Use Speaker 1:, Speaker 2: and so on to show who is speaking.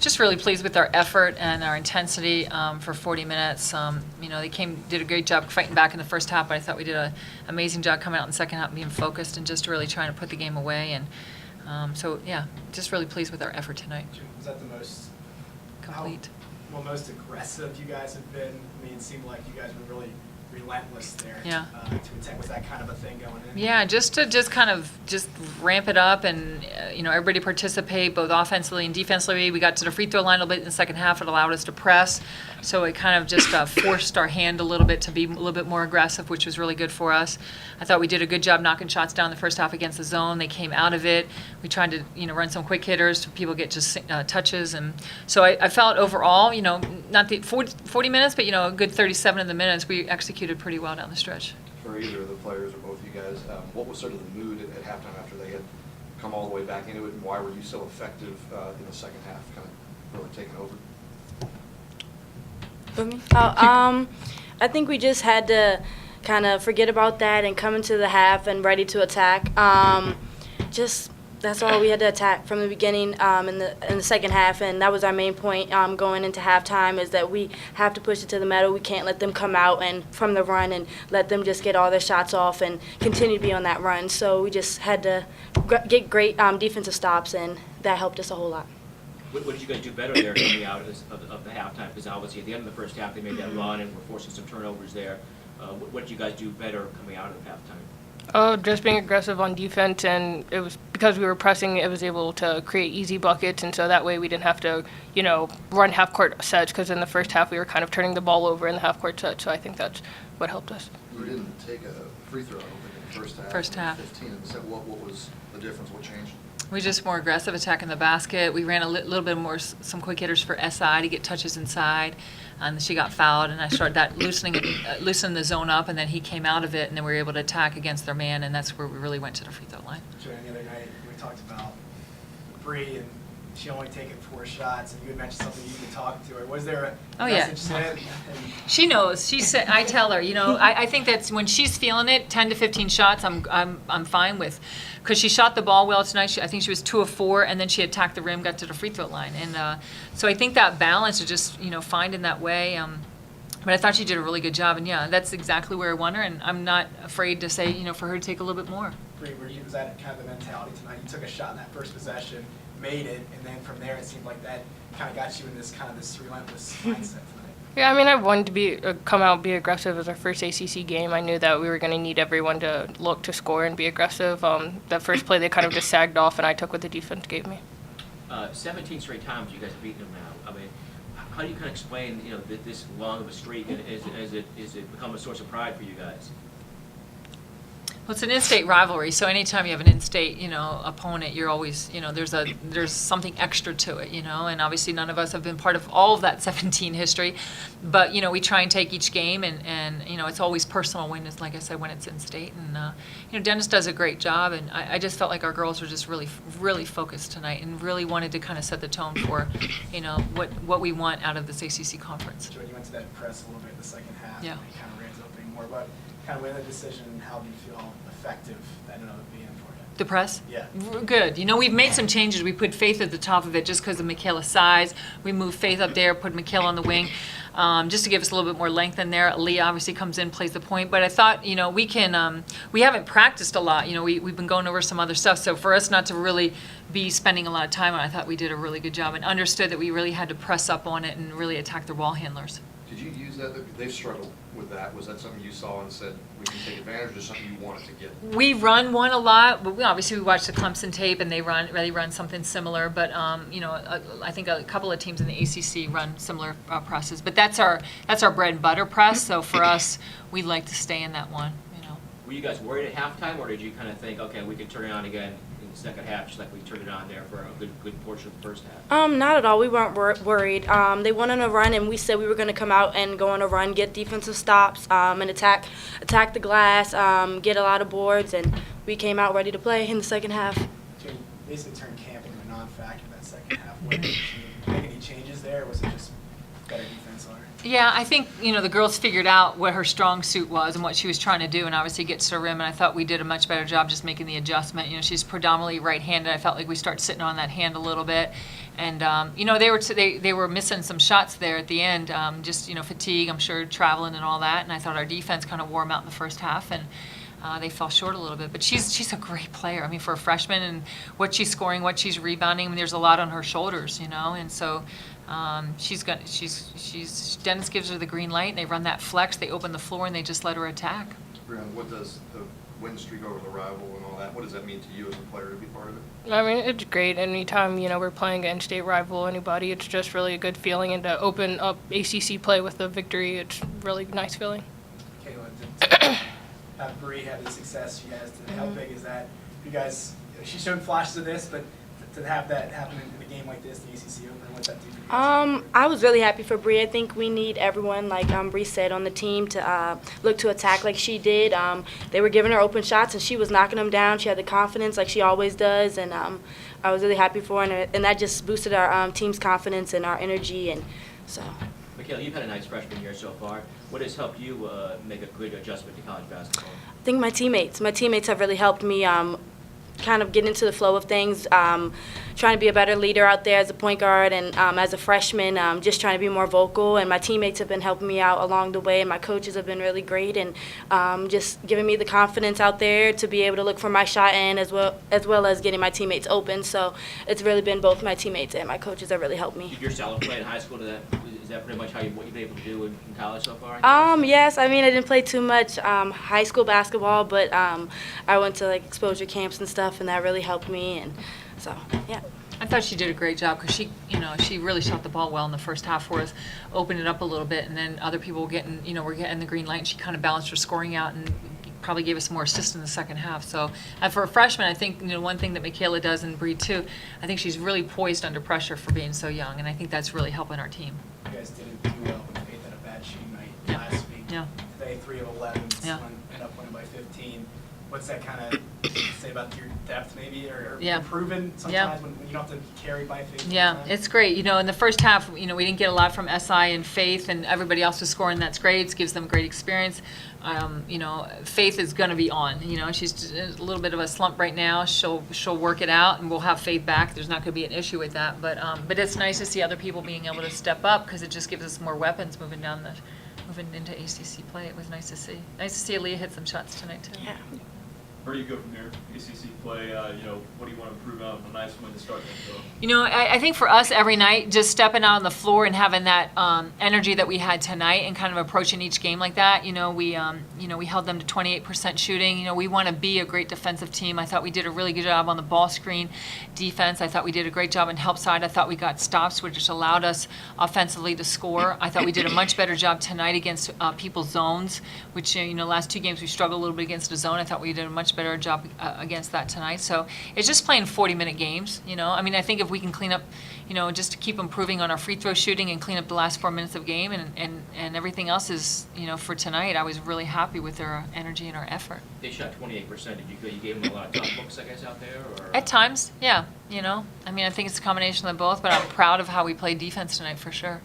Speaker 1: Just really pleased with our effort and our intensity for 40 minutes. They did a great job fighting back in the first half, but I thought we did an amazing job coming out in the second half, being focused and just really trying to put the game away. And just really pleased with our effort tonight.
Speaker 2: Was that the most
Speaker 1: complete?
Speaker 2: Most aggressive you guys have been? I mean, it seemed like you guys were really relentless there.
Speaker 1: Yeah.
Speaker 2: To attack. Was that kind of a thing going in?
Speaker 1: Yeah, just to ramp it up and everybody participate both offensively and defensively. We got to the free throw line a little bit in the second half. It allowed us to press, so it kind of just forced our hand a little bit to be a little bit more aggressive, which was really good for us. I thought we did a good job knocking shots down the first half against the zone. They came out of it. We tried to run some quick hitters so people get just touches, and so I felt overall not the 40 minutes, but a good 37 of the minutes we executed pretty well down the stretch.
Speaker 3: For either of the players or both of you guys, what was sort of the mood at halftime after they had come all the way back into it, and why were you so effective in the second half, kind of really taking over?
Speaker 4: For me? I think we just had to kind of forget about that and come into the half and ready to attack. That's all we had to attack from the beginning in the second half, and that was our main point going into halftime, is that we have to push it to the metal. We can't let them come out and from the run and let them just get all their shots off and continue to be on that run. So we just had to get great defensive stops, and that helped us a whole lot.
Speaker 5: What did you guys do better there coming out of the halftime? Because obviously at the end of the first half they made that run and were forcing some turnovers there. What did you guys do better coming out of halftime?
Speaker 6: Just being aggressive on defense, and it was because we were pressing, it was able to create easy buckets, and so that way we didn't have to, run half-court sets, because in the first half we were kind of turning the ball over in the half-court set, so I think that's what helped us.
Speaker 3: You didn't take a free throw, I don't think, in the first half.
Speaker 1: First half.
Speaker 3: 15. So what was the difference? What changed?
Speaker 1: We just more aggressive attacking the basket. We ran a little bit more, some quick hitters for SI to get touches inside. And she got fouled, and I started that loosening the zone up, and then he came out of it, and then we were able to attack against their man, and that's where we really went to the free throw line.
Speaker 2: Joanne, the other night we talked about Bree, and she only taken 4 shots, and you had mentioned something you could talk to her. Was there a message sent?
Speaker 1: She knows. She said, I tell her, I think that's when she's feeling it. 10 to 15 shots, I'm fine with, because she shot the ball well tonight. I think she was 2 of 4, and then she attacked the rim, got to the free throw line, and so I think that balance of just finding that way. But I thought she did a really good job, and yeah, that's exactly where I want her, and I'm not afraid to say, for her to take a little bit more.
Speaker 2: Bree, was that kind of the mentality tonight? You took a shot in that first possession, made it, and then from there it seemed like that kind of got you in this relentless mindset tonight.
Speaker 6: Yeah, I wanted to come out and be aggressive as our first ACC game. I knew that we were going to need everyone to look to score and be aggressive. That first play, they kind of just sagged off, and I took what the defense gave me.
Speaker 5: 17 straight times you guys have beaten them now. How do you kind of explain this long of a streak, and is it become a source of pride for you guys?
Speaker 1: Well, it's an in-state rivalry, so anytime you have an in-state, opponent, you're always, there's something extra to it, and obviously none of us have been part of all of that 17 history, but, we try and take each game, and it's always personal when it's, like I said, when it's in-state, and, Dennis does a great job, and I just felt like our girls were just really, really focused tonight and really wanted to kind of set the tone for, what we want out of this ACC conference.
Speaker 2: Joanne, you went to that press a little bit in the second half,
Speaker 1: Yeah.
Speaker 2: and it kind of raised up more, but kind of with the decision, how do you feel effective that ended up being for you?
Speaker 1: The press?
Speaker 2: Yeah.
Speaker 1: Good. We've made some changes. We put Faith at the top of it just because of Mikayla's size. We moved Faith up there, put Mikayla on the wing, just to give us a little bit more length in there. Aaliyah obviously comes in, plays the point. But I thought, we can, we haven't practiced a lot. We've been going over some other stuff. So for us not to really be spending a lot of time on it, I thought we did a really good job and understood that we really had to press up on it and really attack their ball handlers.
Speaker 3: Did you use that? They've struggled with that. Was that something you saw and said, we can take advantage, or something you wanted to get?
Speaker 1: We run one a lot, but we watch the Clemson tape, and they run something similar. But I think a couple of teams in the ACC run similar presses. But that's our bread and butter press. So for us, we like to stay in that one.
Speaker 5: Were you guys worried at halftime, or did you kind of think, okay, we can turn it on again in the second half, just like we turned it on there for a good portion of the first half?
Speaker 4: Not at all. We weren't worried. They went on a run, and we said we were going to come out and go on a run, get defensive stops, and attack the glass, get a lot of boards, and we came out ready to play in the second half.
Speaker 2: You basically turned camp into a non-factor that second half. Did you make any changes there, or was it just better defense on her?
Speaker 1: Yeah, I think, the girls figured out what her strong suit was and what she was trying to do, and obviously gets to the rim, and I thought we did a much better job just making the adjustment. She's predominantly right-handed. I felt like we started sitting on that hand a little bit. And, they were missing some shots there at the end, just, fatigue, I'm sure, traveling and all that, and I thought our defense kind of wore them out in the first half, and they fell short a little bit. But she's a great player. I mean, for a freshman, and what she's scoring, what she's rebounding, I mean, there's a lot on her shoulders, and so Dennis gives her the green light, and they run that flex, they open the floor, and they just let her attack.
Speaker 3: Breyana, what does the win streak over the rival and all that, what does that mean to you as a player to be part of it?
Speaker 6: I mean, it's great. Anytime, we're playing an in-state rival, anybody, it's just really a good feeling. And to open up ACC play with a victory, it's really nice feeling.
Speaker 2: Mikayla, to have Bree have the success she has today, how big is that? You guys, she showed flashes of this, but to have that happen in a game like this, the ACC Open, what's that do for you guys?
Speaker 4: I was really happy for Bree. I think we need everyone, like Bree said, on the team to look to attack like she did. They were giving her open shots, and she was knocking them down. She had the confidence like she always does, and I was really happy for her, and that just boosted our team's confidence and our energy, and so.
Speaker 5: Mikayla, you've had a nice freshman year so far. What has helped you make a good adjustment to college basketball?
Speaker 4: I think my teammates have really helped me kind of get into the flow of things, trying to be a better leader out there as a point guard, and as a freshman, just trying to be more vocal. And my teammates have been helping me out along the way, and my coaches have been really great, and just giving me the confidence out there to be able to look for my shot in, as well as getting my teammates open. So it's really been both my teammates and my coaches that really helped me.
Speaker 5: Did your style of play in high school, is that pretty much what you've been able to do in college so far?
Speaker 4: Yes. I mean, I didn't play too much high school basketball, but I went to like exposure camps and stuff, and that really helped me. And so, yeah.
Speaker 1: I thought she did a great job because she really shot the ball well in the first half for us, opened it up a little bit, and then other people were getting the green light, and she kind of balanced her scoring out and probably gave us more assists in the second half. So, and for a freshman, I think one thing that Mikayla does, and Bree too, I think she's really poised under pressure for being so young, and I think that's really helping our team.
Speaker 2: You guys didn't do well when Faith had a bad shooting night last week.
Speaker 1: Yeah.
Speaker 2: Today, 3 of 11,
Speaker 1: Yeah.
Speaker 2: ended up winning by 15. What's that kind of say about your depth, maybe, or
Speaker 1: Yeah.
Speaker 2: improving sometimes when you don't have to be carried by Faith?
Speaker 1: Yeah,
Speaker 2: sometimes?
Speaker 1: it's great. In the first half, we didn't get a lot from SI and Faith, and everybody else was scoring. That's great. It gives them great experience. Faith is going to be on. She's a little bit of a slump right now. She'll work it out, and we'll have Faith back. There's not going to be an issue with that. But it's nice to see other people being able to step up because it just gives us more weapons moving into ACC play. It was nice to see. Nice to see Aaliyah hit some shots tonight too.
Speaker 4: Yeah.
Speaker 7: Where do you go from here? ACC play, what do you want to improve on? A nice win to start things off.
Speaker 1: I think for us every night, just stepping out on the floor and having that energy that we had tonight, and kind of approaching each game like that. We held them to 28% shooting. We want to be a great defensive team. I thought we did a really good job on the ball screen defense. I thought we did a great job on help side. I thought we got stops, which allowed us offensively to score. I thought we did a much better job tonight against people's zones, which last 2 games we struggled a little bit against the zone. I thought we did a much better job against that tonight. So it's just playing 40-minute games. I think if we can clean up, just to keep improving on our free throw shooting and clean up the last 4 minutes of game, and everything else is, for tonight, I was really happy with their energy and our effort.
Speaker 5: They shot 28%. You gave them a lot of tough looks, I guess, out there? Or?
Speaker 1: At times, yeah. I think it's a combination of both, but I'm proud of how we played defense tonight for sure.